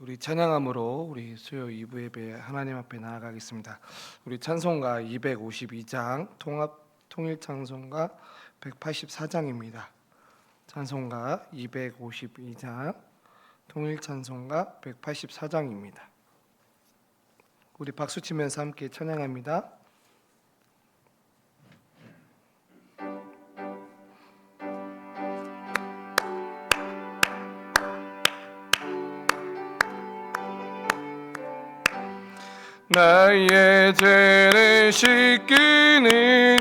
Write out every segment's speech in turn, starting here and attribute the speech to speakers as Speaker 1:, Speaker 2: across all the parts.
Speaker 1: 우리 찬양함으로 우리 수요 2부 예배 하나님 앞에 나아가겠습니다. 우리 찬송가 252장 통일 찬송가 184장입니다. 찬송가 252장 통일 찬송가 184장입니다. 우리 박수 치면서 함께 찬양합니다. 나의 죄를 씻기는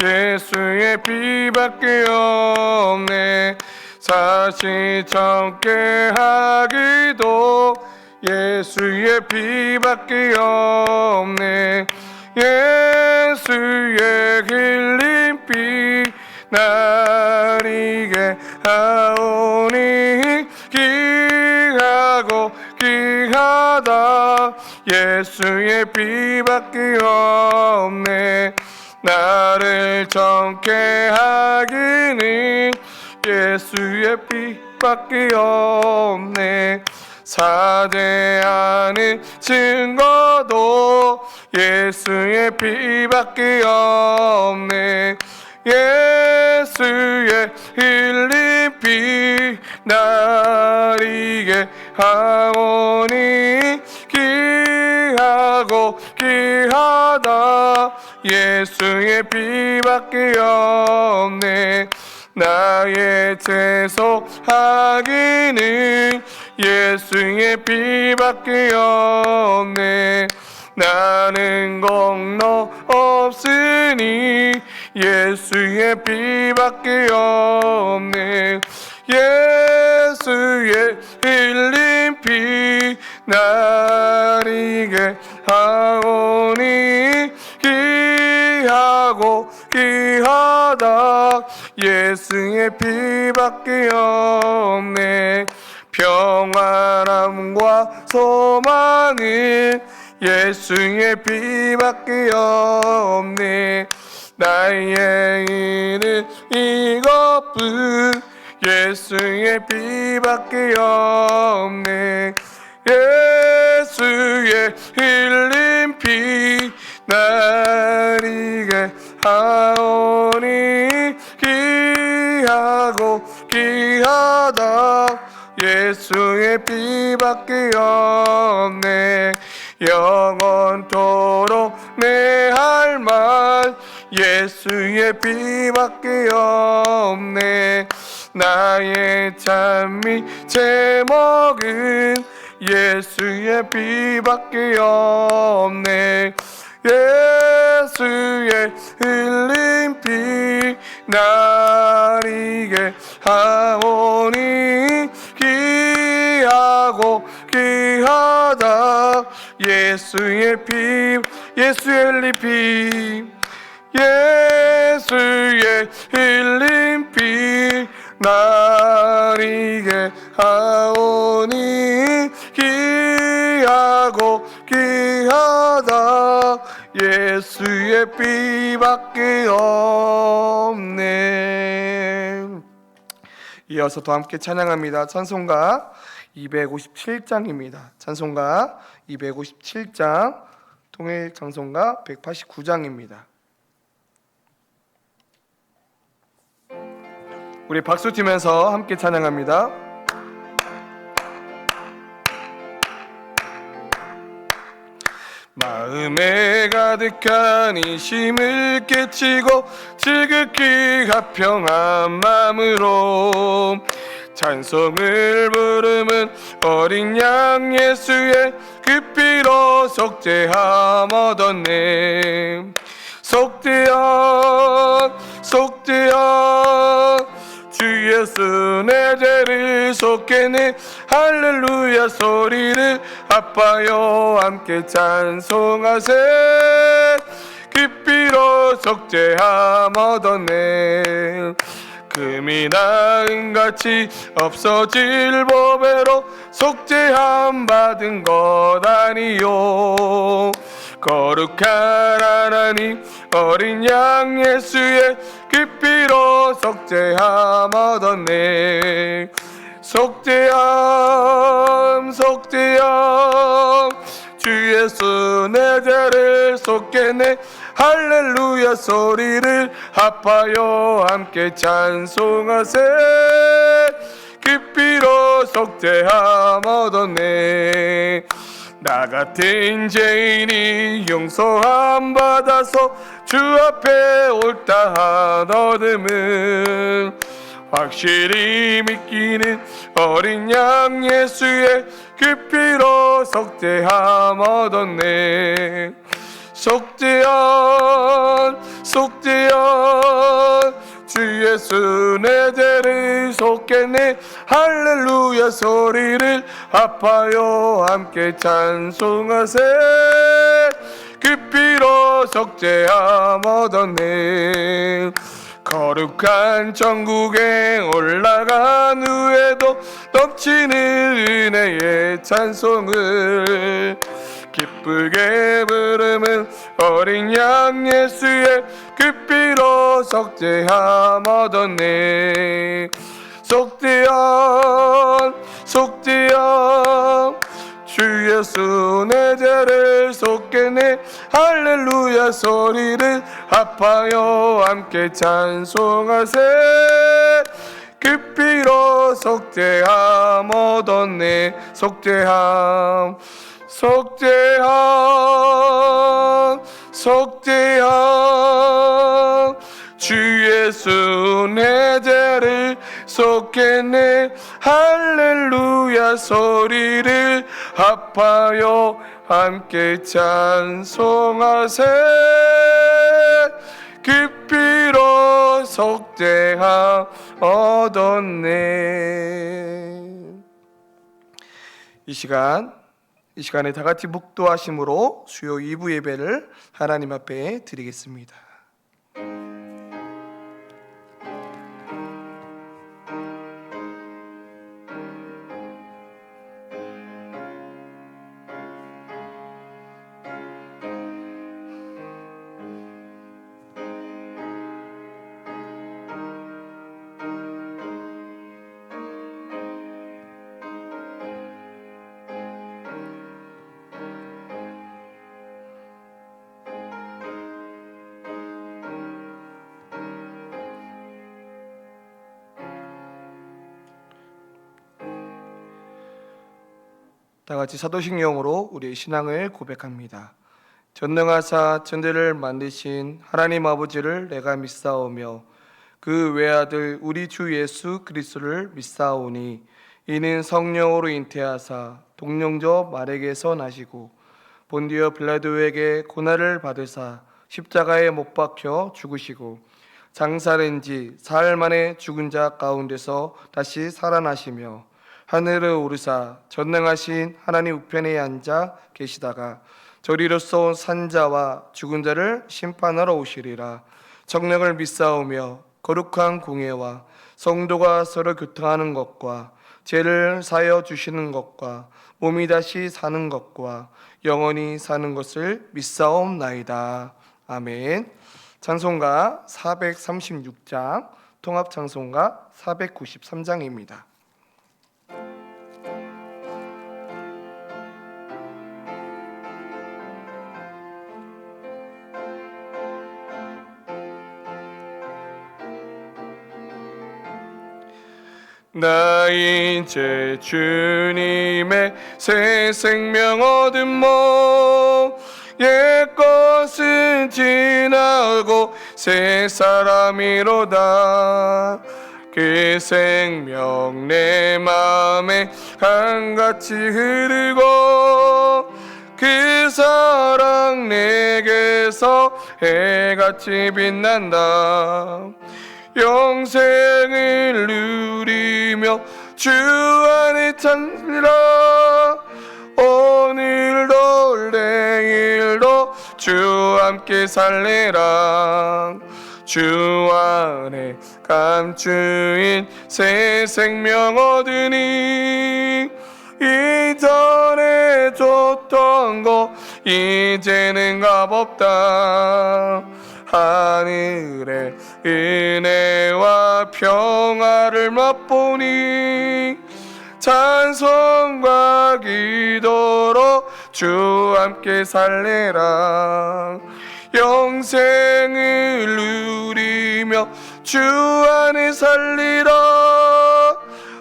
Speaker 1: 예수의 피밖에 없네. 사실 정케 하기도 예수의 피밖에 없네. 예수의 흘린 피 나리게 하오니 귀하고 귀하다. 예수의 피밖에 없네. 나를 정케 하기는 예수의 피밖에 없네. 사죄하는 증거도 예수의 피밖에 없네. 예수의 흘린 피 나리게 하오니 귀하고 귀하다. 예수의 피밖에 없네. 나의 채속하기는 예수의 피밖에 없네. 나는 공로 없으니 예수의 피밖에 없네. 예수의 흘린 피 나리게 하오니 귀하고 귀하다. 예수의 피밖에 없네. 평안함과 소망은 예수의 피밖에 없네. 나의 일은 이것뿐 예수의 피밖에 없네. 예수의 흘린 피 나리게 하오니 귀하고 귀하다. 예수의 피밖에 없네. 영원토록 내 할 말 예수의 피밖에 없네. 나의 찬미 제목은 예수의 피밖에 없네. 예수의 흘린 피 나리게 하오니 귀하고 귀하다. 예수의 피 예수의 흘린 피 예수의 흘린 피 나리게 하오니 귀하고 귀하다. 예수의 피밖에 없네. 이어서 또 함께 찬양합니다. 찬송가 257장입니다. 찬송가 257장 통일 찬송가 189장입니다. 우리 박수 치면서 함께 찬양합니다. 마음에 가득한 이심을 깨치고 지극히 화평한 마음으로 찬송을 부르는 어린 양 예수의 그 피로 속죄함 얻었네. 속죄함 속죄함 주 예수 내 죄를 속겠네. 할렐루야 소리를 아파요 함께 찬송하세. 그 피로 속죄함 얻었네. 금이나 은같이 없어질 보배로 속죄함 받은 것 아니요. 거룩한 하나님 어린 양 예수의 그 피로 속죄함 얻었네. 속죄함 속죄함 주 예수 내 죄를 속겠네 할렐루야 소리를 합하여 함께 찬송하세 깊이로 속죄함 얻었네 나 같은 죄인이 용서함 받아서 주 앞에 옳다 얻음은 확실히 믿기는 어린 양 예수의 깊이로 속죄함 얻었네 속죄함 속죄함 주 예수 내 죄를 속겠네 할렐루야 소리를 합하여 함께 찬송하세 깊이로 속죄함 얻었네 거룩한 천국에 올라간 후에도 넘치는 은혜의 찬송을 기쁘게 부르는 어린 양 예수의 깊이로 속죄함 얻었네 속죄함 속죄함 주 예수 내 죄를 속겠네 할렐루야 소리를 합하여 함께 찬송하세 깊이로 속죄함 얻었네 속죄함 속죄함 속죄함 주 예수 내 죄를 속겠네 할렐루야 소리를 합하여 함께 찬송하세 깊이로 속죄함 얻었네 이 시간에 다 같이 묵도하심으로 수요 2부 예배를 하나님 앞에 드리겠습니다. 다 같이 사도식 영으로 우리의 신앙을 고백합니다. 전능하사 천대를 만드신 하나님 아버지를 내가 믿사오며 그 외아들 우리 주 예수 그리스도를 믿사오니 이는 성령으로 잉태하사 동령조 마렉에서 나시고 본디오 빌라도에게 고난을 받으사 십자가에 못 박혀 죽으시고 장사된 지 사흘 만에 죽은 자 가운데서 다시 살아나시며 하늘을 오르사 전능하신 하나님 우편에 앉아 계시다가 저리로서 산 자와 죽은 자를 심판하러 오시리라. 정령을 믿사오며 거룩한 공예와 성도가 서로 교통하는 것과 죄를 사여 주시는 것과 몸이 다시 사는 것과 영원히 사는 것을 믿사옵나이다. 아멘. 찬송가 436장, 통합 찬송가 493장입니다. 나 이제 주님의 새 생명 얻은 몸 옛것은 지나고 새 사람이로다. 그 생명 내 마음에 강같이 흐르고 그 사랑 내게서 해같이 빛난다. 영생을 누리며 주 안에 찬미라. 오늘도 내일도 주 함께 살래라. 주 안에 감추인 새 생명 얻으니 이전에 줬던 거 이제는 값없다. 하늘의 은혜와 평화를 맛보니 찬송과 기도로 주 함께 살래라. 영생을 누리며 주 안에 살리라.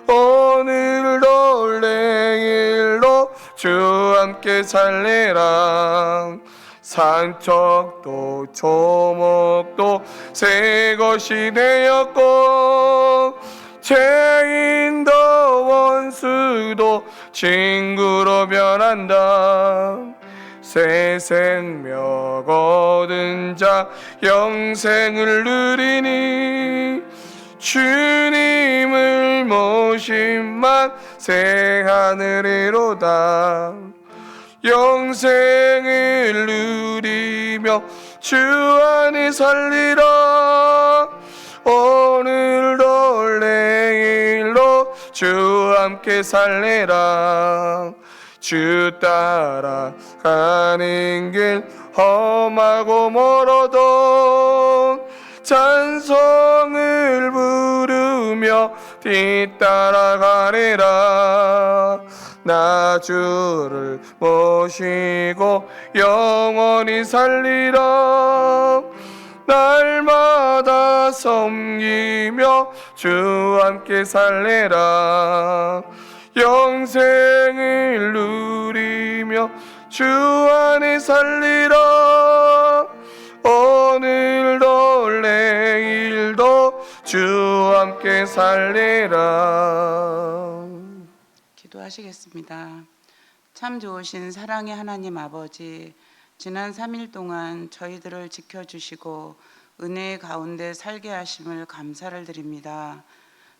Speaker 1: 오늘도 내일도 주 함께 살래라. 산적도 조목도 새 것이 되었고 죄인도 원수도 친구로 변한다. 새 생명 얻은 자 영생을 누리니 주님을 모심만 새 하늘이로다. 영생을 누리며 주 안에 살리라. 오늘도 내일도 주 함께 살래라. 주 따라 가는 길 험하고 멀어도 찬송을 부르며 뒤따라가리라. 나 주를 모시고 영원히 살리라. 날마다 섬기며 주 함께 살래라. 영생을 누리며 주 안에 살리라. 오늘도 내일도 주 함께 살리라.
Speaker 2: 기도하시겠습니다. 참 좋으신 사랑의 하나님 아버지, 지난 3일 동안 저희들을 지켜주시고 은혜의 가운데 살게 하심을 감사를 드립니다.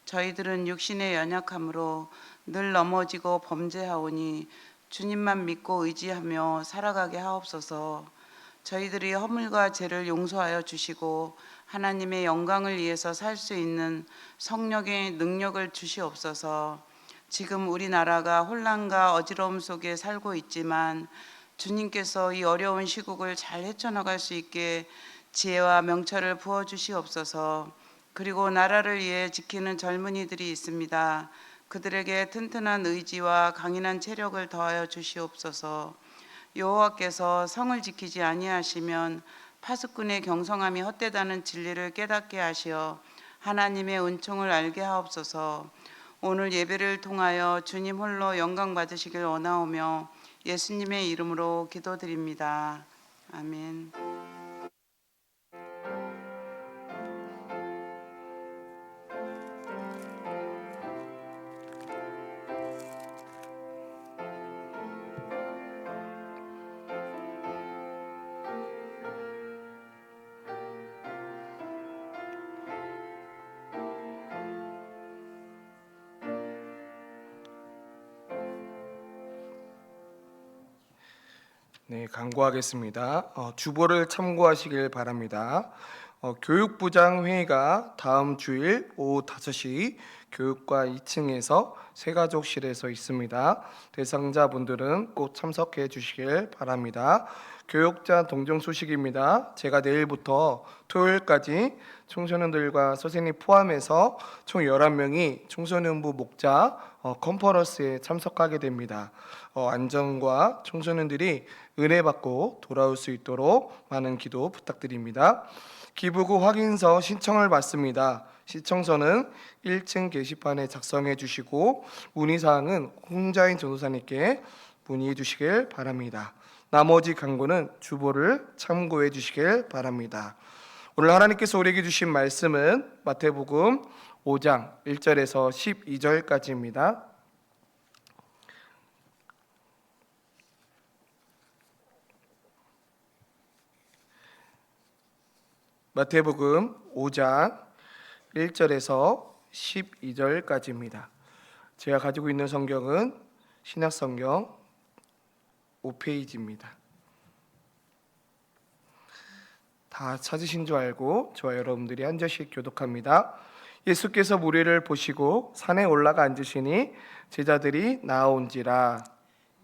Speaker 2: 저희들은 육신의 연약함으로 늘 넘어지고 범죄하오니 주님만 믿고 의지하며 살아가게 하옵소서. 저희들이 허물과 죄를 용서하여 주시고 하나님의 영광을 위해서 살 수 있는 성령의 능력을 주시옵소서. 지금 우리나라가 혼란과 어지러움 속에 살고 있지만 주님께서 이 어려운 시국을 잘 헤쳐나갈 수 있게 지혜와 명철을 부어주시옵소서. 그리고 나라를 위해 지키는 젊은이들이 있습니다. 그들에게 튼튼한 의지와 강인한 체력을 더하여 주시옵소서. 여호와께서 성을 지키지 아니하시면 파수꾼의 경성함이 헛되다는 진리를 깨닫게 하시어 하나님의 은총을 알게 하옵소서. 오늘 예배를 통하여 주님 홀로 영광 받으시길 원하오며 예수님의 이름으로 기도드립니다. 아멘.
Speaker 1: 네, 강구하겠습니다. 주보를 참고하시길 바랍니다. 교육부장 회의가 다음 주일 오후 5시 교육과 2층에서 새가족실에서 있습니다. 대상자분들은 꼭 참석해 주시길 바랍니다. 교육자 동정 소식입니다. 제가 내일부터 토요일까지 청소년들과 선생님 포함해서 총 11명이 청소년부 목자 컨퍼런스에 참석하게 됩니다. 안전과 청소년들이 은혜 받고 돌아올 수 있도록 많은 기도 부탁드립니다. 기부구 확인서 신청을 받습니다. 신청서는 1층 게시판에 작성해 주시고 문의사항은 홍자인 전도사님께 문의해 주시길 바랍니다. 나머지 강구는 주보를 참고해 주시길 바랍니다. 오늘 하나님께서 우리에게 주신 말씀은 마태복음 5장 1절에서 12절까지입니다. 마태복음 5장 1절에서 12절까지입니다. 제가 가지고 있는 성경은 신약성경 5페이지입니다. 다 찾으신 줄 알고 저와 여러분들이 한 절씩 교독합니다. 예수께서 무리를 보시고 산에 올라가 앉으시니 제자들이 나아온지라.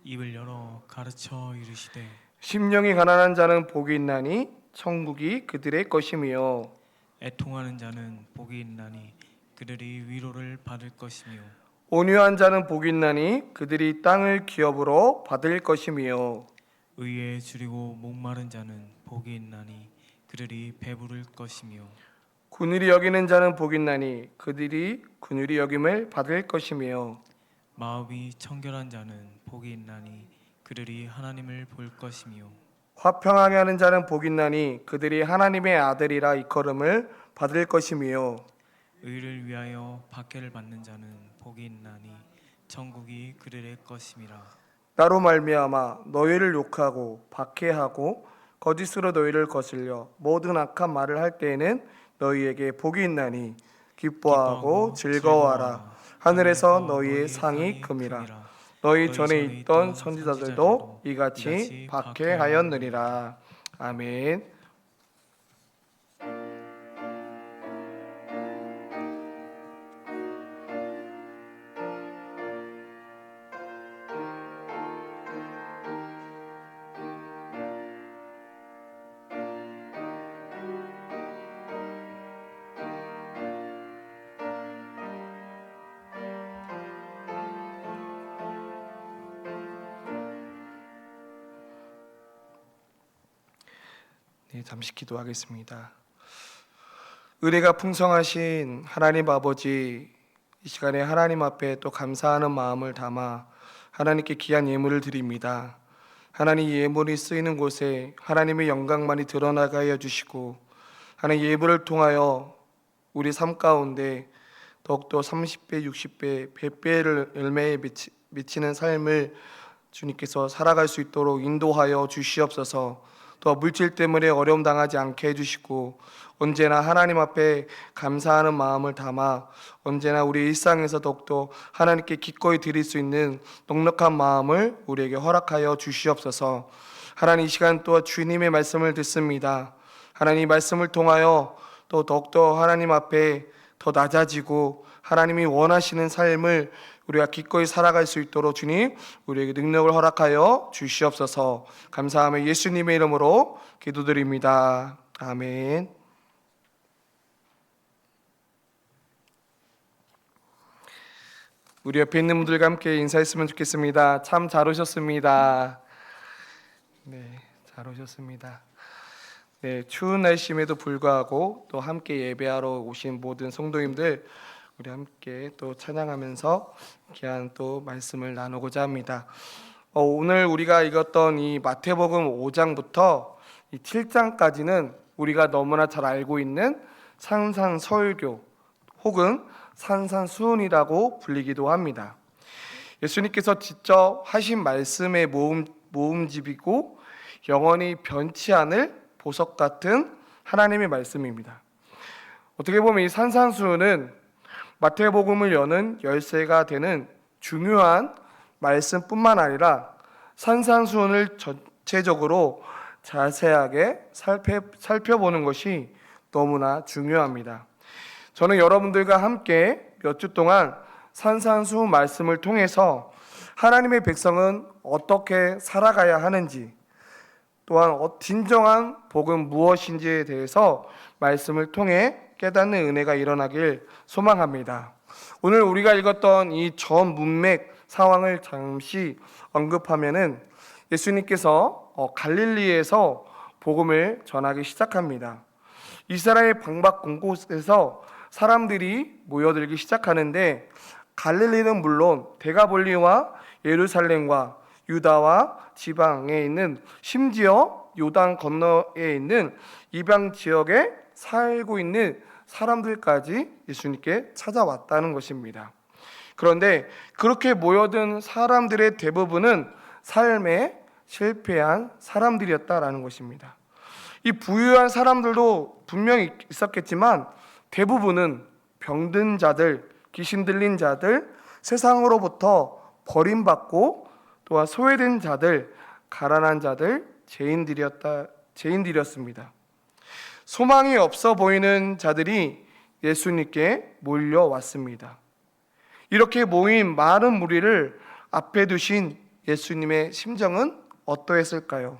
Speaker 3: 입을 열어 가르쳐 이르시되
Speaker 1: 심령이 가난한 자는 복이 있나니 천국이 그들의 것이며
Speaker 3: 애통하는 자는 복이 있나니 그들이 위로를 받을 것이며
Speaker 1: 온유한 자는 복이 있나니 그들이 땅을 기업으로 받을 것이며
Speaker 3: 의에 줄이고 목마른 자는 복이 있나니 그들이 배부를 것이며
Speaker 1: 긍휼히 여기는 자는 복이 있나니 그들이 긍휼히 여김을 받을 것이며
Speaker 3: 마음이 청결한 자는 복이 있나니 그들이 하나님을 볼 것이며
Speaker 1: 화평하게 하는 자는 복이 있나니 그들이 하나님의 아들이라 이끌음을 받을 것이며
Speaker 3: 의를 위하여 박해를 받는 자는 복이 있나니 천국이 그들의 것임이라.
Speaker 1: 나로 말미암아 너희를 욕하고 박해하고 거짓으로 너희를 거슬려 모든 악한 말을 할 때에는 너희에게 복이 있나니 기뻐하고 즐거워하라. 하늘에서 너희의 상이 큼이라. 너희 전에 있던 선지자들도 이같이 박해하였느니라. 아멘. 네, 잠시 기도하겠습니다. 은혜가 풍성하신 하나님 아버지, 이 시간에 하나님 앞에 또 감사하는 마음을 담아 하나님께 귀한 예물을 드립니다. 하나님, 예물이 쓰이는 곳에 하나님의 영광만이 드러나게 해주시고 하나님, 예물을 통하여 우리 삶 가운데 더욱더 30배, 60배, 100배를 열매에 미치는 삶을 주님께서 살아갈 수 있도록 인도하여 주시옵소서. 또 물질 때문에 어려움 당하지 않게 해주시고 언제나 하나님 앞에 감사하는 마음을 담아 언제나 우리 일상에서 더욱더 하나님께 기꺼이 드릴 수 있는 넉넉한 마음을 우리에게 허락하여 주시옵소서. 하나님, 이 시간 또 주님의 말씀을 듣습니다. 하나님, 이 말씀을 통하여 또 더욱더 하나님 앞에 더 낮아지고 하나님이 원하시는 삶을 우리가 기꺼이 살아갈 수 있도록 주님, 우리에게 능력을 허락하여 주시옵소서. 감사하며 예수님의 이름으로 기도드립니다. 아멘. 우리 옆에 있는 분들과 함께 인사했으면 좋겠습니다. 참 잘 오셨습니다. 네, 잘 오셨습니다. 네, 추운 날씨임에도 불구하고 또 함께 예배하러 오신 모든 성도님들, 우리 함께 또 찬양하면서 귀한 또 말씀을 나누고자 합니다. 오늘 우리가 읽었던 이 마태복음 5장부터 이 7장까지는 우리가 너무나 잘 알고 있는 산산설교 혹은 산산수훈이라고 불리기도 합니다. 예수님께서 직접 하신 말씀의 모음집이고 영원히 변치 않을 보석 같은 하나님의 말씀입니다. 어떻게 보면 이 산산수훈은 마태복음을 여는 열쇠가 되는 중요한 말씀뿐만 아니라 산산수훈을 전체적으로 자세하게 살펴보는 것이 너무나 중요합니다. 저는 여러분들과 함께 몇 주 동안 산산수훈 말씀을 통해서 하나님의 백성은 어떻게 살아가야 하는지, 또한 진정한 복은 무엇인지에 대해서 말씀을 통해 깨닫는 은혜가 일어나길 소망합니다. 오늘 우리가 읽었던 이 전 문맥 상황을 잠시 언급하면은 예수님께서 갈릴리에서 복음을 전하기 시작합니다. 이스라엘 방박 곳곳에서 사람들이 모여들기 시작하는데 갈릴리는 물론 데가볼리와 예루살렘과 유다와 지방에 있는, 심지어 요단 건너에 있는 이방 지역에 살고 있는 사람들까지 예수님께 찾아왔다는 것입니다. 그런데 그렇게 모여든 사람들의 대부분은 삶에 실패한 사람들이었다라는 것입니다. 이 부유한 사람들도 분명히 있었겠지만 대부분은 병든 자들, 귀신 들린 자들, 세상으로부터 버림받고 또한 소외된 자들, 가난한 자들, 죄인들이었습니다. 소망이 없어 보이는 자들이 예수님께 몰려왔습니다. 이렇게 모인 많은 무리를 앞에 두신 예수님의 심정은 어떠했을까요?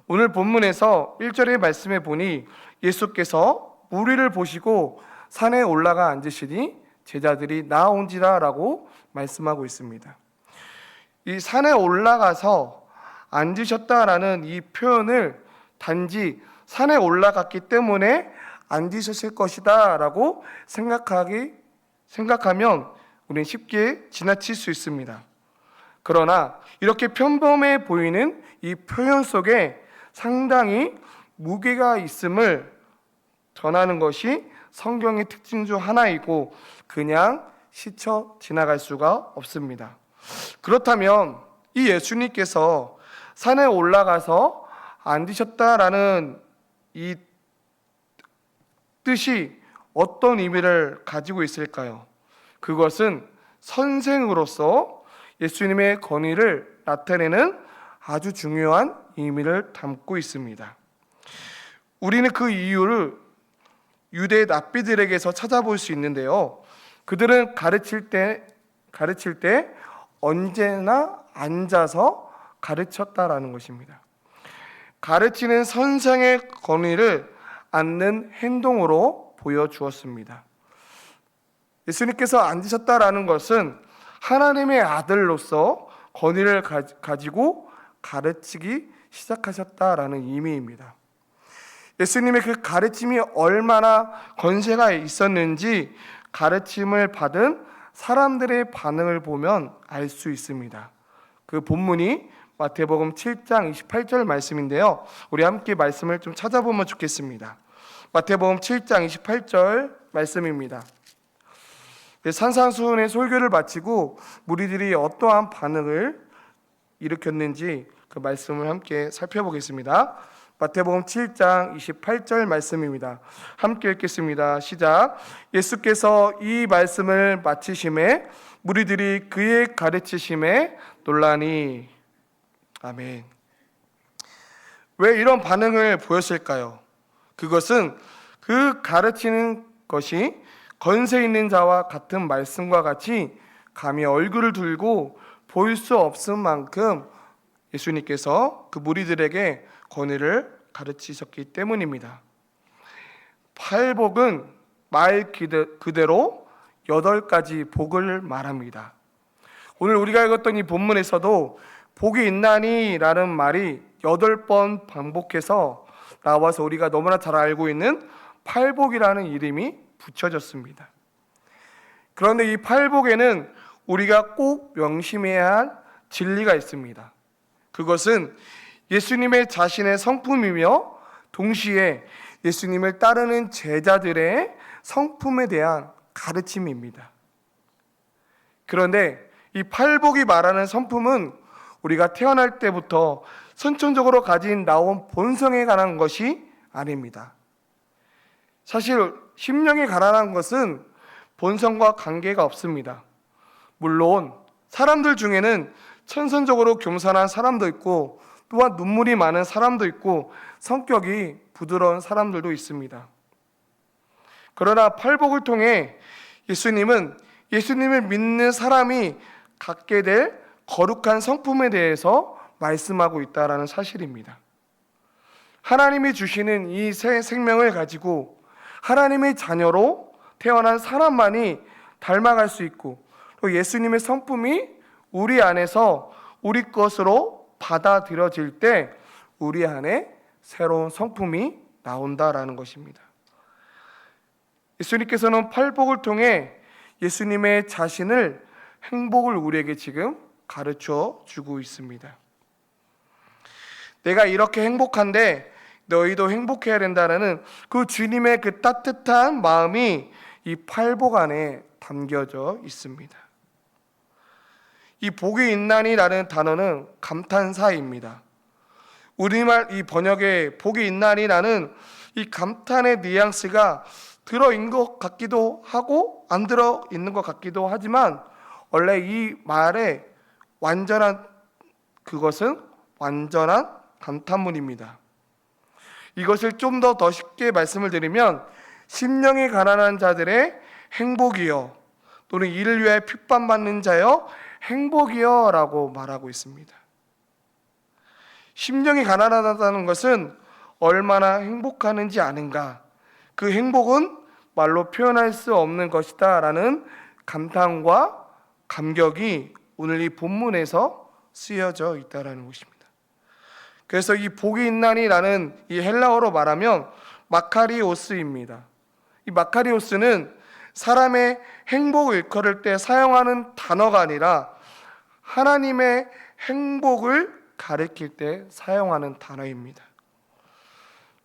Speaker 1: 오늘 본문에서 1절의 말씀에 보니 예수께서 무리를 보시고 산에 올라가 앉으시니 제자들이 나아온지라라고 말씀하고 있습니다. 이 산에 올라가서 앉으셨다라는 이 표현을 단지 산에 올라갔기 때문에 앉으셨을 것이다라고 생각하면 우리는 쉽게 지나칠 수 있습니다. 그러나 이렇게 평범해 보이는 이 표현 속에 상당히 무게가 있음을 전하는 것이 성경의 특징 중 하나이고 그냥 스쳐 지나갈 수가 없습니다. 그렇다면 이 예수님께서 산에 올라가서 앉으셨다라는 이 뜻이 어떤 의미를 가지고 있을까요? 그것은 선생으로서 예수님의 권위를 나타내는 아주 중요한 의미를 담고 있습니다. 우리는 그 이유를 유대 랍비들에게서 찾아볼 수 있는데요. 그들은 가르칠 때 언제나 앉아서 가르쳤다라는 것입니다. 가르치는 선생의 권위를 앉는 행동으로 보여주었습니다. 예수님께서 앉으셨다라는 것은 하나님의 아들로서 권위를 가지고 가르치기 시작하셨다라는 의미입니다. 예수님의 그 가르침이 얼마나 권세가 있었는지 가르침을 받은 사람들의 반응을 보면 알 수 있습니다. 그 본문이 마태복음 7장 28절 말씀인데요. 우리 함께 말씀을 좀 찾아보면 좋겠습니다. 마태복음 7장 28절 말씀입니다. 산상수훈의 설교를 마치고 무리들이 어떠한 반응을 일으켰는지 그 말씀을 함께 살펴보겠습니다. 마태복음 7장 28절 말씀입니다. 함께 읽겠습니다. 시작. 예수께서 이 말씀을 마치심에 무리들이 그의 가르치심에 놀라니. 아멘. 왜 이런 반응을 보였을까요? 그것은 그 가르치는 것이 권세 있는 자와 같은 말씀과 같이 감히 얼굴을 들고 보일 수 없을 만큼 예수님께서 그 무리들에게 권위를 가르치셨기 때문입니다. 팔복은 말 그대로 8가지 복을 말합니다. 오늘 우리가 읽었던 이 본문에서도 복이 있나니 라는 말이 8번 반복해서 나와서 우리가 너무나 잘 알고 있는 팔복이라는 이름이 붙여졌습니다. 그런데 이 팔복에는 우리가 꼭 명심해야 할 진리가 있습니다. 그것은 예수님의 자신의 성품이며 동시에 예수님을 따르는 제자들의 성품에 대한 가르침입니다. 그런데 이 팔복이 말하는 성품은 우리가 태어날 때부터 선천적으로 나온 본성에 관한 것이 아닙니다. 사실 심령에 관한 것은 본성과 관계가 없습니다. 물론 사람들 중에는 천선적으로 겸손한 사람도 있고 또한 눈물이 많은 사람도 있고 성격이 부드러운 사람들도 있습니다. 그러나 팔복을 통해 예수님을 믿는 사람이 갖게 될 거룩한 성품에 대해서 말씀하고 있다는 사실입니다. 하나님이 주시는 이 새 생명을 가지고 하나님의 자녀로 태어난 사람만이 닮아갈 수 있고 또 예수님의 성품이 우리 안에서 우리 것으로 받아들여질 때 우리 안에 새로운 성품이 나온다라는 것입니다. 예수님께서는 팔복을 통해 예수님의 자신을 행복을 우리에게 지금 가르쳐 주고 있습니다. 내가 이렇게 행복한데 너희도 행복해야 된다는 그 주님의 그 따뜻한 마음이 이 팔복 안에 담겨져 있습니다. 이 복이 있나니라는 단어는 감탄사입니다. 우리말 이 번역에 복이 있나니라는 이 감탄의 뉘앙스가 들어있는 것 같기도 하고 안 들어있는 것 같기도 하지만 원래 이 말의 그것은 완전한 감탄문입니다. 이것을 좀 더 쉽게 말씀을 드리면 심령이 가난한 자들의 행복이요 또는 이를 위해 핍박받는 자여 행복이요 라고 말하고 있습니다. 심령이 가난하다는 것은 얼마나 행복하는지 아는가? 그 행복은 말로 표현할 수 없는 것이다 라는 감탄과 감격이 오늘 이 본문에서 쓰여져 있다라는 것입니다. 그래서 이 복이 있나니라는 이 헬라어로 말하면 마카리오스입니다. 이 마카리오스는 사람의 행복을 일컬을 때 사용하는 단어가 아니라 하나님의 행복을 가리킬 때 사용하는 단어입니다.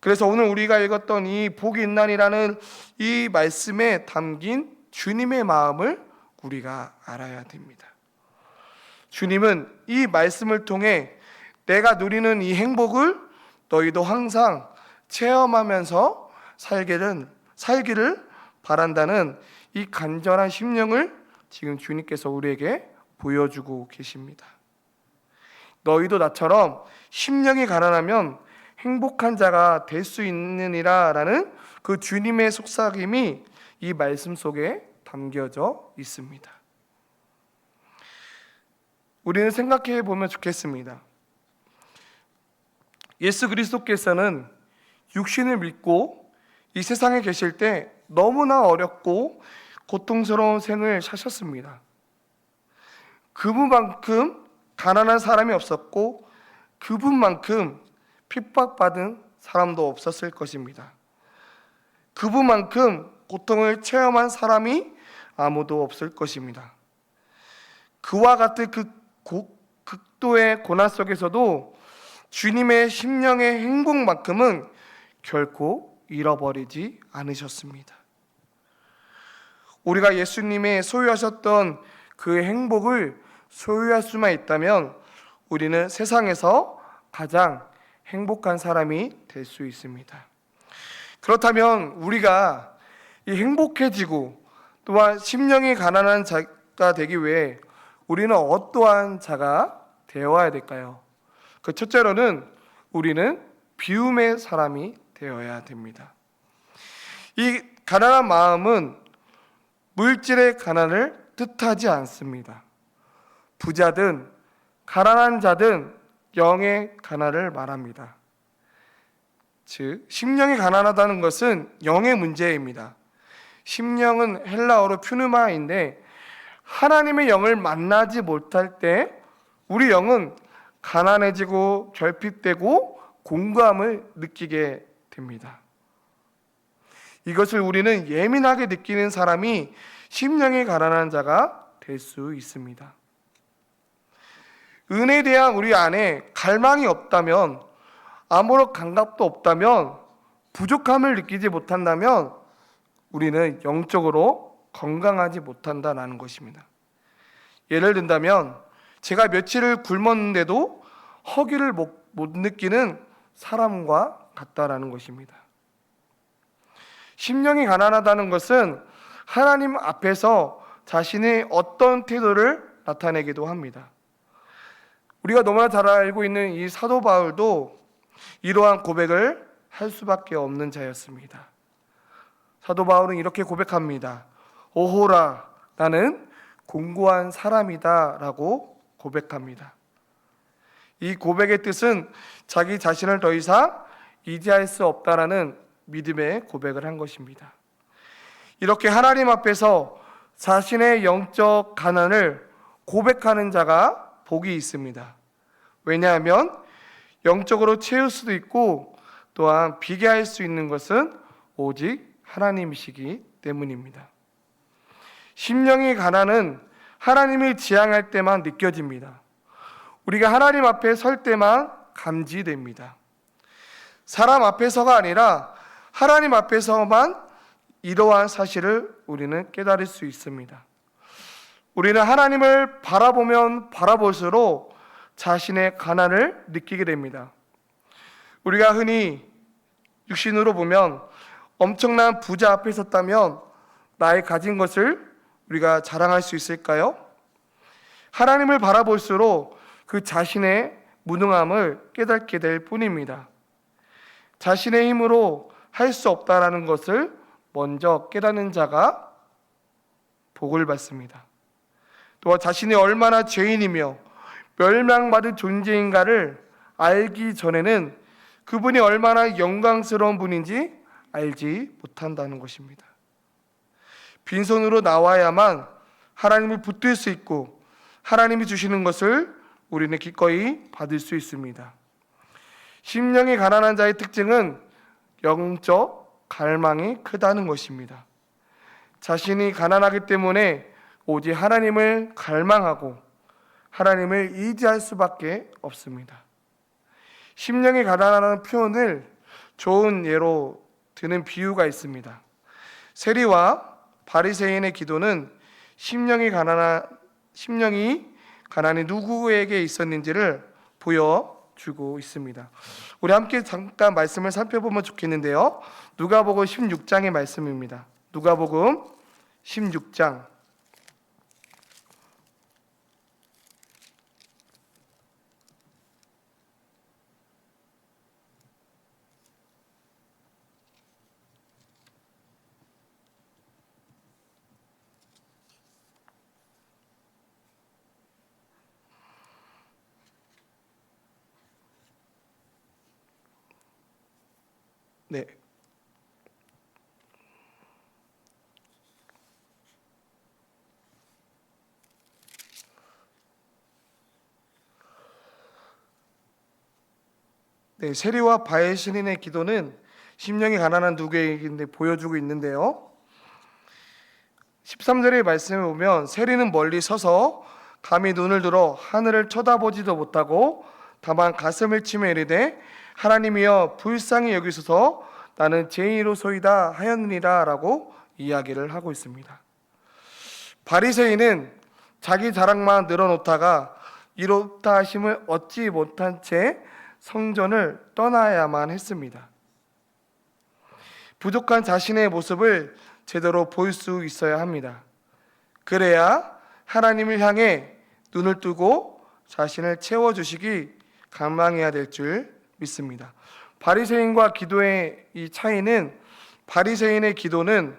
Speaker 1: 그래서 오늘 우리가 읽었던 이 복이 있나니라는 이 말씀에 담긴 주님의 마음을 우리가 알아야 됩니다. 주님은 이 말씀을 통해 내가 누리는 이 행복을 너희도 항상 체험하면서 살기를 바란다는 이 간절한 심령을 지금 주님께서 우리에게 보여주고 계십니다. 너희도 나처럼 심령이 가난하면 행복한 자가 될 수 있느니라 라는 그 주님의 속삭임이 이 말씀 속에 담겨져 있습니다. 우리는 생각해 보면 좋겠습니다. 예수 그리스도께서는 육신을 믿고 이 세상에 계실 때 너무나 어렵고 고통스러운 생을 사셨습니다. 그분만큼 가난한 사람이 없었고 그분만큼 핍박받은 사람도 없었을 것입니다. 그분만큼 고통을 체험한 사람이 아무도 없을 것입니다. 그와 같은 그 극도의 고난 속에서도 주님의 심령의 행복만큼은 결코 잃어버리지 않으셨습니다. 우리가 예수님의 소유하셨던 그 행복을 소유할 수만 있다면 우리는 세상에서 가장 행복한 사람이 될 수 있습니다. 그렇다면 우리가 이 행복해지고 또한 심령이 가난한 자가 되기 위해 우리는 어떠한 자가 되어야 될까요? 그 첫째로는 우리는 비움의 사람이 되어야 됩니다. 이 가난한 마음은 물질의 가난을 뜻하지 않습니다. 부자든 가난한 자든 영의 가난을 말합니다. 즉 심령이 가난하다는 것은 영의 문제입니다. 심령은 헬라어로 퓨누마인데 하나님의 영을 만나지 못할 때 우리 영은 가난해지고 결핍되고 공고함을 느끼게 됩니다. 이것을 우리는 예민하게 느끼는 사람이 심령이 가난한 자가 될 수 있습니다. 은혜에 대한 우리 안에 갈망이 없다면, 아무런 감각도 없다면, 부족함을 느끼지 못한다면 우리는 영적으로 건강하지 못한다는 것입니다. 예를 든다면 제가 며칠을 굶었는데도 허기를 못 느끼는 사람과 같다라는 것입니다. 심령이 가난하다는 것은 하나님 앞에서 자신의 어떤 태도를 나타내기도 합니다. 우리가 너무나 잘 알고 있는 이 사도 바울도 이러한 고백을 할 수밖에 없는 자였습니다. 사도 바울은 이렇게 고백합니다. 오호라, 나는 공고한 사람이다 라고 고백합니다. 이 고백의 뜻은 자기 자신을 더 이상 이지할 수 없다라는 믿음의 고백을 한 것입니다. 이렇게 하나님 앞에서 자신의 영적 가난을 고백하는 자가 복이 있습니다. 왜냐하면 영적으로 채울 수도 있고 또한 비교할 수 있는 것은 오직 하나님이시기 때문입니다. 심령의 가난은 하나님을 지향할 때만 느껴집니다. 우리가 하나님 앞에 설 때만 감지됩니다. 사람 앞에서가 아니라 하나님 앞에서만 이러한 사실을 우리는 깨달을 수 있습니다. 우리는 하나님을 바라보면 바라볼수록 자신의 가난을 느끼게 됩니다. 우리가 흔히 육신으로 보면 엄청난 부자 앞에 섰다면 나의 가진 것을 우리가 자랑할 수 있을까요? 하나님을 바라볼수록 그 자신의 무능함을 깨닫게 될 뿐입니다. 자신의 힘으로 할 수 없다라는 것을 먼저 깨닫는 자가 복을 받습니다. 또한 자신이 얼마나 죄인이며 멸망받을 존재인가를 알기 전에는 그분이 얼마나 영광스러운 분인지 알지 못한다는 것입니다. 빈손으로 나와야만 하나님을 붙들 수 있고 하나님이 주시는 것을 우리는 기꺼이 받을 수 있습니다. 심령이 가난한 자의 특징은 영적 갈망이 크다는 것입니다. 자신이 가난하기 때문에 오직 하나님을 갈망하고 하나님을 의지할 수밖에 없습니다. 심령이 가난하다는 표현을 좋은 예로 드는 비유가 있습니다. 세리와 바리새인의 기도는 심령이 가난이 누구에게 있었는지를 보여주고 있습니다. 우리 함께 잠깐 말씀을 살펴보면 좋겠는데요. 누가복음 16장의 말씀입니다. 누가복음 16장 네. 네, 세리와 바리새인의 기도는 심령이 가난한 누구에게 보여주고 있는데요. 13절의 말씀에 보면 세리는 멀리 서서 감히 눈을 들어 하늘을 쳐다보지도 못하고 다만 가슴을 치며 이르되 하나님이여 불쌍히 여기소서 나는 죄인이로소이다 하였느니라 라고 이야기를 하고 있습니다. 바리새인은 자기 자랑만 늘어놓다가 이롭다 하심을 얻지 못한 채 성전을 떠나야만 했습니다. 부족한 자신의 모습을 제대로 볼 수 있어야 합니다. 그래야 하나님을 향해 눈을 뜨고 자신을 채워주시기 갈망해야 될 줄 믿습니다. 바리새인과 기도의 이 차이는 바리새인의 기도는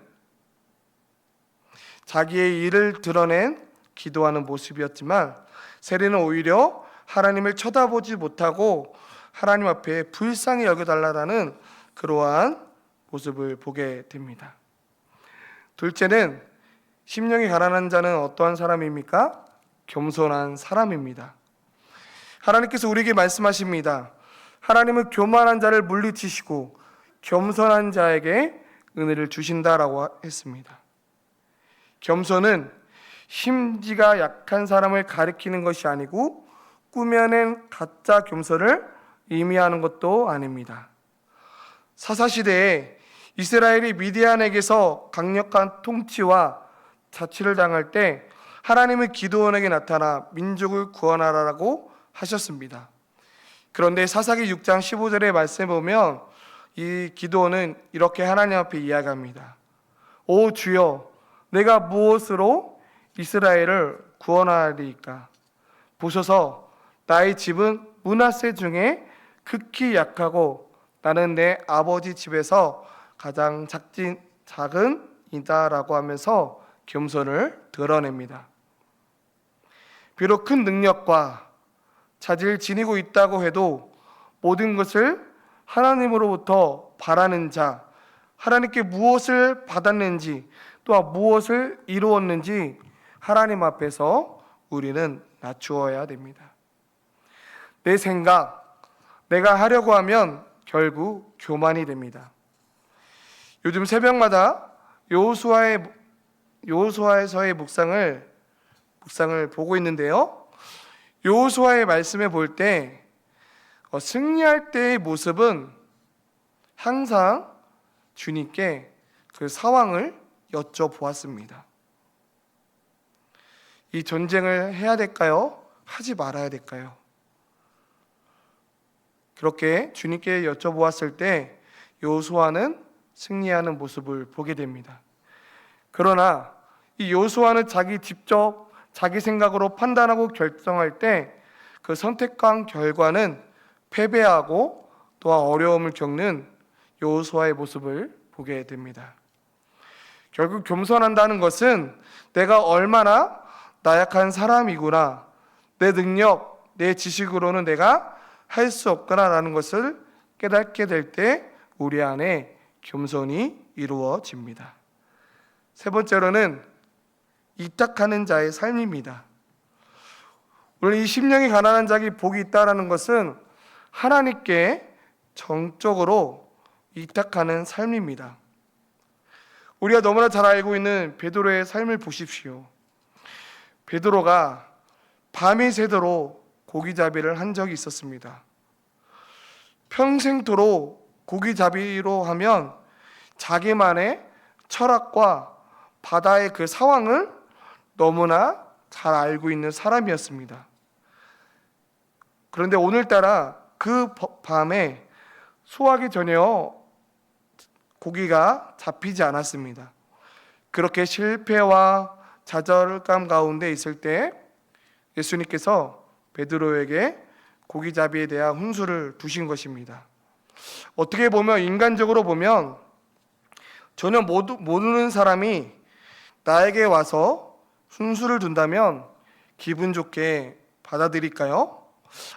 Speaker 1: 자기의 일을 드러낸 기도하는 모습이었지만 세리는 오히려 하나님을 쳐다보지 못하고 하나님 앞에 불쌍히 여겨달라는 그러한 모습을 보게 됩니다. 둘째는 심령이 가난한 자는 어떠한 사람입니까? 겸손한 사람입니다. 하나님께서 우리에게 말씀하십니다. 하나님은 교만한 자를 물리치시고 겸손한 자에게 은혜를 주신다라고 했습니다. 겸손은 심지가 약한 사람을 가리키는 것이 아니고 꾸며낸 가짜 겸손을 의미하는 것도 아닙니다. 사사시대에 이스라엘이 미디안에게서 강력한 통치와 자치를 당할 때 하나님은 기드온에게 나타나 민족을 구원하라고 하셨습니다. 그런데 사사기 6장 15절의 말씀에 보면 이 기드온은 이렇게 하나님 앞에 이야기합니다. 오 주여, 내가 무엇으로 이스라엘을 구원하리이까? 보소서, 나의 집은 므낫세 중에 극히 약하고 나는 내 아버지 집에서 가장 작은 이다라고 하면서 겸손을 드러냅니다. 비록 큰 능력과 자질을 지니고 있다고 해도 모든 것을 하나님으로부터 바라는 자, 하나님께 무엇을 받았는지 또한 무엇을 이루었는지 하나님 앞에서 우리는 낮추어야 됩니다. 내 생각, 내가 하려고 하면 결국 교만이 됩니다. 요즘 새벽마다 여호수아에서의 묵상을 보고 있는데요. 여호수아의 말씀에 볼 때 승리할 때의 모습은 항상 주님께 그 상황을 여쭤보았습니다. 이 전쟁을 해야 될까요? 하지 말아야 될까요? 그렇게 주님께 여쭤보았을 때 여호수아는 승리하는 모습을 보게 됩니다. 그러나 이 여호수아는 직접 자기 생각으로 판단하고 결정할 때 그 선택한 결과는 패배하고 또한 어려움을 겪는 여호수아의 모습을 보게 됩니다. 결국 겸손한다는 것은 내가 얼마나 나약한 사람이구나, 내 능력, 내 지식으로는 내가 할 수 없구나라는 것을 깨닫게 될 때 우리 안에 겸손이 이루어집니다. 세 번째로는 이탁하는 자의 삶입니다. 오늘 이 심령이 가난한 자에게 복이 있다라는 것은 하나님께 정적으로 이탁하는 삶입니다. 우리가 너무나 잘 알고 있는 베드로의 삶을 보십시오. 베드로가 밤이 새도록 고기잡이를 한 적이 있었습니다. 평생토록 고기잡이로 하면 자기만의 철학과 바다의 그 상황을 너무나 잘 알고 있는 사람이었습니다. 그런데 오늘따라 그 밤에 소화기 전혀 고기가 잡히지 않았습니다. 그렇게 실패와 좌절감 가운데 있을 때 예수님께서 베드로에게 고기잡이에 대한 훈수를 두신 것입니다. 어떻게 보면 인간적으로 보면 전혀 모르는 사람이 나에게 와서 훈수를 둔다면 기분 좋게 받아들일까요?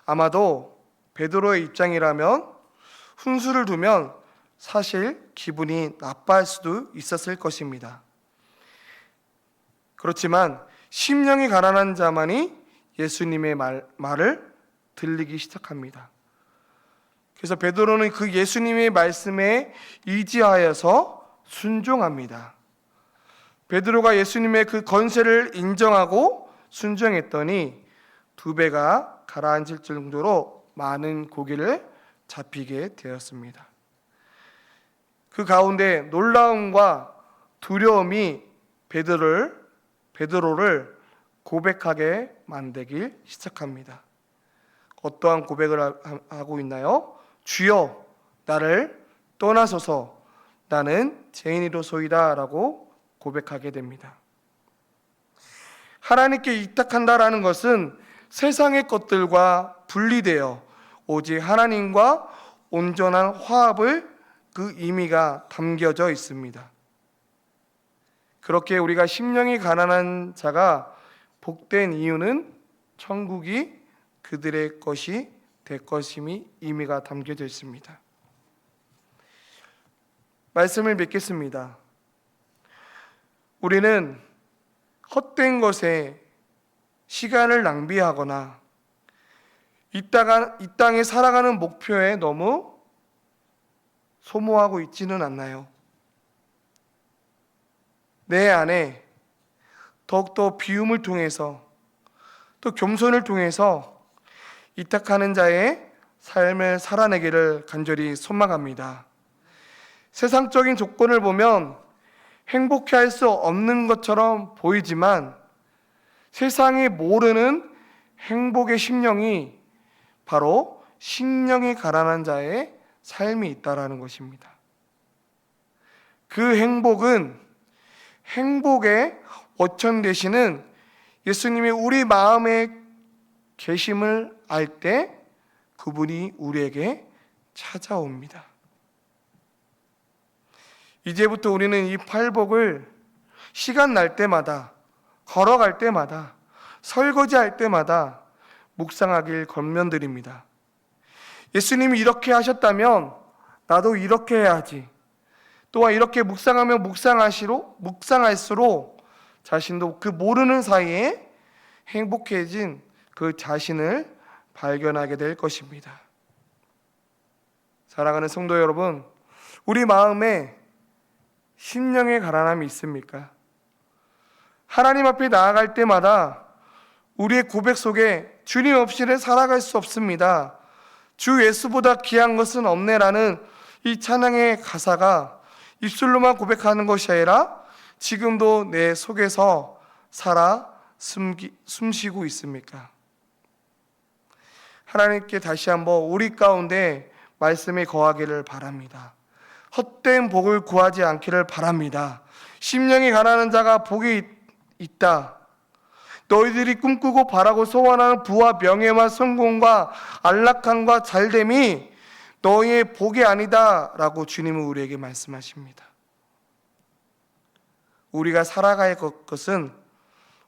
Speaker 1: 아마도 베드로의 입장이라면 훈수를 두면 사실 기분이 나빠할 수도 있었을 것입니다. 그렇지만 심령이 가난한 자만이 예수님의 말을 들리기 시작합니다. 그래서 베드로는 그 예수님의 말씀에 의지하여서 순종합니다. 베드로가 예수님의 그 권세를 인정하고 순종했더니 2배가 가라앉을 정도로 많은 고기를 잡히게 되었습니다. 그 가운데 놀라움과 두려움이 베드로를 고백하게 만들기 시작합니다. 어떠한 고백을 하고 있나요? 주여 나를 떠나소서 나는 죄인이로소이다 라고 고백하게 됩니다. 하나님께 이탁한다라는 것은 세상의 것들과 분리되어 오직 하나님과 온전한 화합을 그 의미가 담겨져 있습니다. 그렇게 우리가 심령이 가난한 자가 복된 이유는 천국이 그들의 것이 될 것임이 의미가 담겨져 있습니다. 말씀을 맺겠습니다. 우리는 헛된 것에 시간을 낭비하거나 이 땅에 살아가는 목표에 너무 소모하고 있지는 않나요? 내 안에 더욱더 비움을 통해서 또 겸손을 통해서 이탁하는 자의 삶을 살아내기를 간절히 소망합니다. 세상적인 조건을 보면 행복해할 수 없는 것처럼 보이지만 세상이 모르는 행복의 심령이 바로 심령이 가난한 자의 삶이 있다라는 것입니다. 그 행복은 행복의 원천 되시는 예수님이 우리 마음에 계심을 알 때 그분이 우리에게 찾아옵니다. 이제부터 우리는 이 팔복을 시간 날 때마다, 걸어갈 때마다, 설거지할 때마다 묵상하길 권면드립니다. 예수님이 이렇게 하셨다면 나도 이렇게 해야지. 또한 이렇게 묵상하면 묵상할수록 자신도 그 모르는 사이에 행복해진 그 자신을 발견하게 될 것입니다. 사랑하는 성도 여러분, 우리 마음에 심령의 가난함이 있습니까? 하나님 앞에 나아갈 때마다 우리의 고백 속에 주님 없이는 살아갈 수 없습니다. 주 예수보다 귀한 것은 없네라는 이 찬양의 가사가 입술로만 고백하는 것이 아니라 지금도 내 속에서 살아 숨쉬고 있습니까? 하나님께 다시 한번 우리 가운데 말씀에 거하기를 바랍니다. 헛된 복을 구하지 않기를 바랍니다. 심령이 가난한 자가 복이 있다. 너희들이 꿈꾸고 바라고 소원하는 부와 명예와 성공과 안락함과 잘됨이 너희의 복이 아니다 라고 주님은 우리에게 말씀하십니다. 우리가 살아갈 것은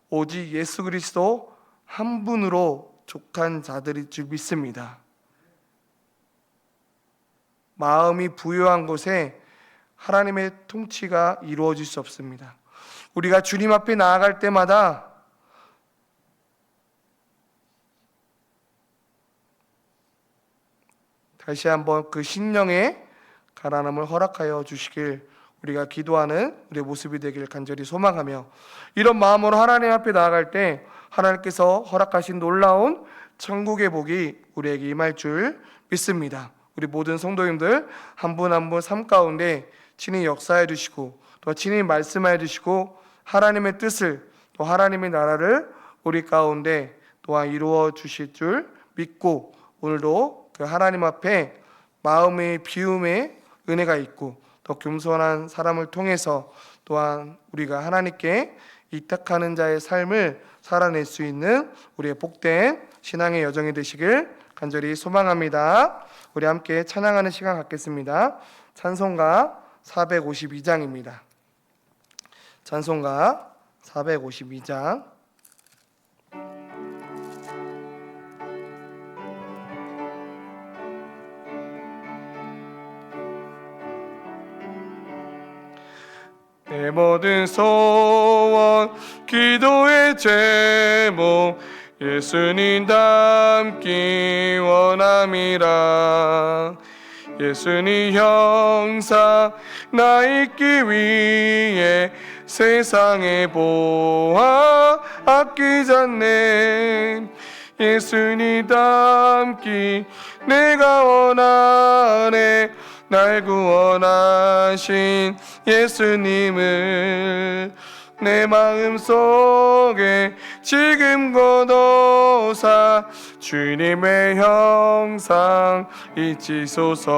Speaker 1: 오직 예수 그리스도 한 분으로 족한 자들일 줄 믿습니다. 마음이 부유한 곳에 하나님의 통치가 이루어질 수 없습니다. 우리가 주님 앞에 나아갈 때마다 다시 한번 그 심령의 가난함을 허락하여 주시길 우리가 기도하는 우리의 모습이 되길 간절히 소망하며, 이런 마음으로 하나님 앞에 나아갈 때 하나님께서 허락하신 놀라운 천국의 복이 우리에게 임할 줄 믿습니다. 우리 모든 성도님들 한 분 한 분 삶 가운데 친히 역사해 주시고 또 친히 말씀해 주시고 하나님의 뜻을 또 하나님의 나라를 우리 가운데 또한 이루어 주실 줄 믿고, 오늘도 그 하나님 앞에 마음의 비움의 은혜가 있고 더 겸손한 사람을 통해서 또한 우리가 하나님께 이탁하는 자의 삶을 살아낼 수 있는 우리의 복된 신앙의 여정이 되시길 간절히 소망합니다. 우리 함께 찬양하는 시간 갖겠습니다. 찬송가 452장입니다. 찬송가 452장. 내 모든 소원 기도의 제목 예수님 닮기 원함이라. 예수님 형상 나 있기 위해 세상의 보아 아끼지 않네. 예수님 닮기 내가 원하네. 날 구원하신 예수님을 내 마음속에 지금 거둬사 주님의 형상 잊지소서.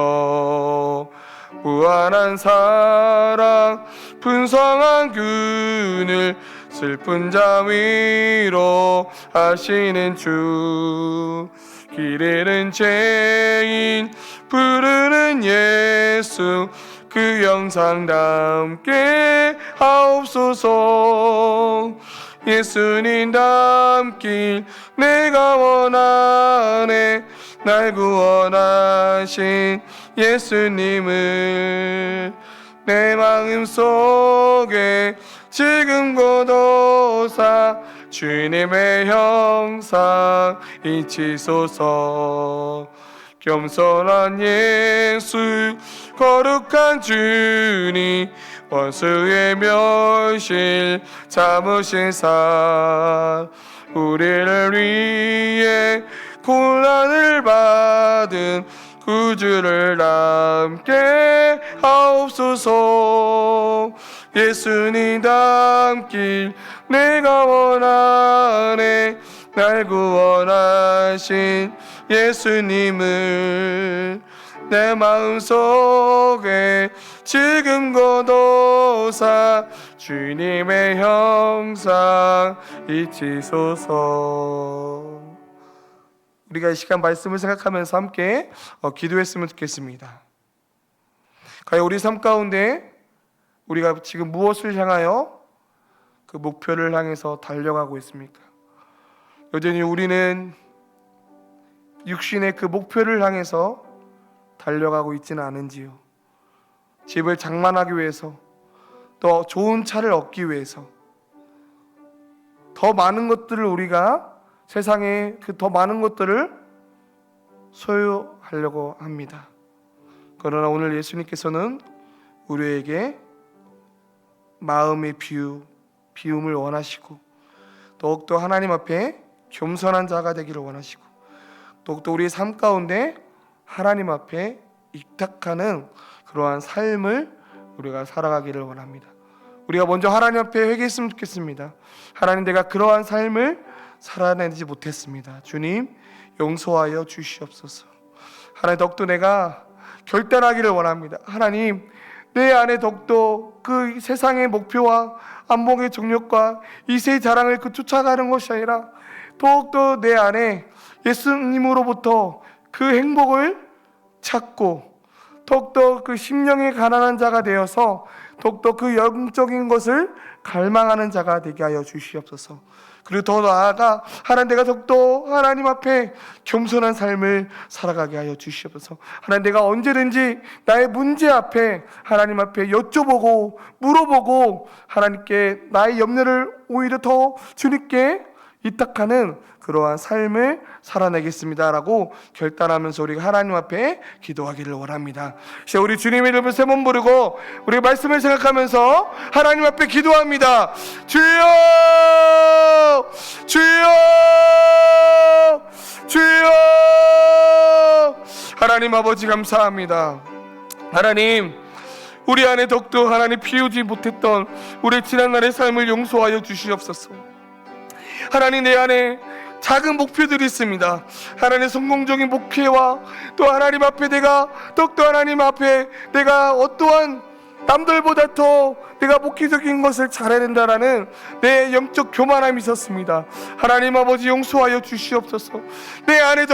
Speaker 1: 무한한 사랑 풍성한 그늘 슬픈 자 위로 하시는 주. 길 잃은 죄인 부르는 예수 그 영상 담게 하옵소서. 예수님 닮길 내가 원하네. 날 구원하신 예수님을 내 마음속에 지금 거둬사 주님의 형상 잊지소서. 겸손한 예수 거룩한 주님 원수의 멸실 참으시사 우리를 위해 고난을 받은 구주를 남게 하옵소서. 예수님 닮길 내가 원하네. 날 구원하신 예수님을 내 마음속에 지금 거둬사 주님의 형상 잊지소서. 우리가 이 시간 말씀을 생각하면서 함께 기도했으면 좋겠습니다. 과연 우리 삶 가운데 우리가 지금 무엇을 향하여 그 목표를 향해서 달려가고 있습니까? 여전히 우리는 육신의 그 목표를 향해서 달려가고 있지는 않은지요. 집을 장만하기 위해서, 더 좋은 차를 얻기 위해서, 더 많은 것들을 우리가 세상에 그 더 많은 것들을 소유하려고 합니다. 그러나 오늘 예수님께서는 우리에게 마음의 비움을 원하시고 더욱더 하나님 앞에 겸손한 자가 되기를 원하시고 더욱더 우리의 삶 가운데 하나님 앞에 입탁하는 그러한 삶을 우리가 살아가기를 원합니다. 우리가 먼저 하나님 앞에 회개했으면 좋겠습니다. 하나님, 내가 그러한 삶을 살아내지 못했습니다. 주님 용서하여 주시옵소서. 하나님, 더욱더 내가 결단하기를 원합니다. 하나님, 내 안에 더욱더 그 세상의 목표와 안목의 정욕과 이세의 자랑을 쫓아가는 것이 아니라 더욱더 내 안에 예수님으로부터 그 행복을 찾고 더욱더 그 심령이 가난한 자가 되어서 더욱더 그 영적인 것을 갈망하는 자가 되게 하여 주시옵소서. 그리고 더 나아가 하나님, 내가 더욱더 하나님 앞에 겸손한 삶을 살아가게 하여 주시옵소서. 하나님, 내가 언제든지 나의 문제 앞에 하나님 앞에 여쭤보고 물어보고 하나님께 나의 염려를 오히려 더 주님께 위탁하는 그러한 삶을 살아내겠습니다라고 결단하면서 우리가 하나님 앞에 기도하기를 원합니다. 이제 우리 주님의 이름을 세 번 부르고 우리 말씀을 생각하면서 하나님 앞에 기도합니다. 주여, 주여, 주여. 하나님 아버지 감사합니다. 하나님, 우리 안에 더욱더 하나님 피우지 못했던 우리 지난날의 삶을 용서하여 주시옵소서. 하나님, 내 안에 작은 목표들이 있습니다. 하나님, 성공적인 목표와 또 하나님 앞에 내가 더욱더 하나님 앞에 내가 어떠한 남들보다 더 내가 목표적인 것을 잘해야 된다라는 내 영적 교만함이 있었습니다. 하나님 아버지 용서하여 주시옵소서. 내 안에